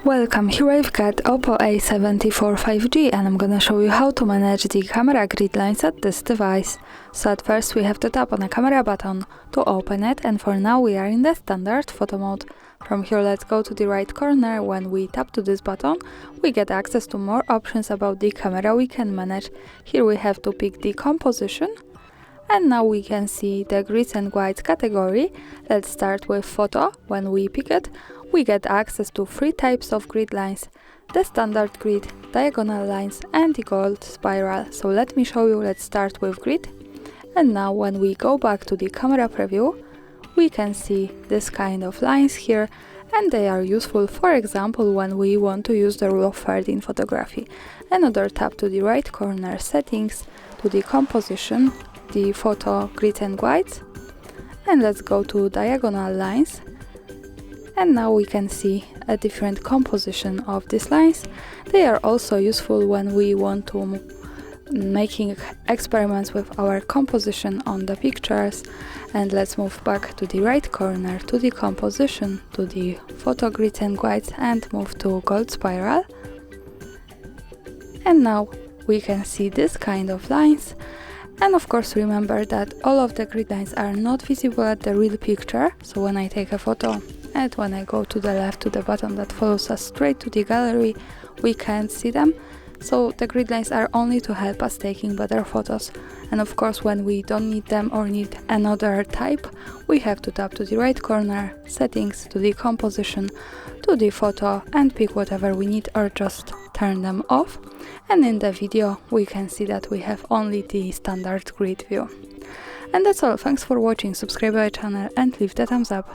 Welcome, here I've got OPPO A74 5G and I'm gonna show you how to manage the camera grid lines at this device. So at first we have to tap on the camera button to open it, and for now we are in the standard photo mode. From here let's go to the right corner. When we tap to this button we get access to more options about the camera we can manage. Here we have to pick the composition. And now we can see the grids and whites category. Let's start with photo. When we pick it, we get access to 3 types of grid lines: the standard grid, diagonal lines and the gold spiral. So let me show you. Let's start with grid. And now when we go back to the camera preview, we can see this kind of lines here, and they are useful, for example, when we want to use the rule of thirds in photography. Another tap to the right corner, settings, to the composition, the photo grids and whites, and let's go to diagonal lines. And now we can see a different composition of these lines. They are also useful when we want to making experiments with our composition on the pictures. And let's move back to the right corner, to the composition, to the photo grids and whites, and move to gold spiral. And now we can see this kind of lines. And of course remember that all of the grid lines are not visible at the real picture. So when I take a photo and when I go to the left to the button that follows us straight to the gallery, we can't see them. So the grid lines are only to help us taking better photos. And of course when we don't need them or need another type, we have to tap to the right corner, settings, to the composition, to the photo, and pick whatever we need or just turn them off. And in the video we can see that we have only the standard grid view. And that's all. Thanks for watching, subscribe to our channel and leave the thumbs up.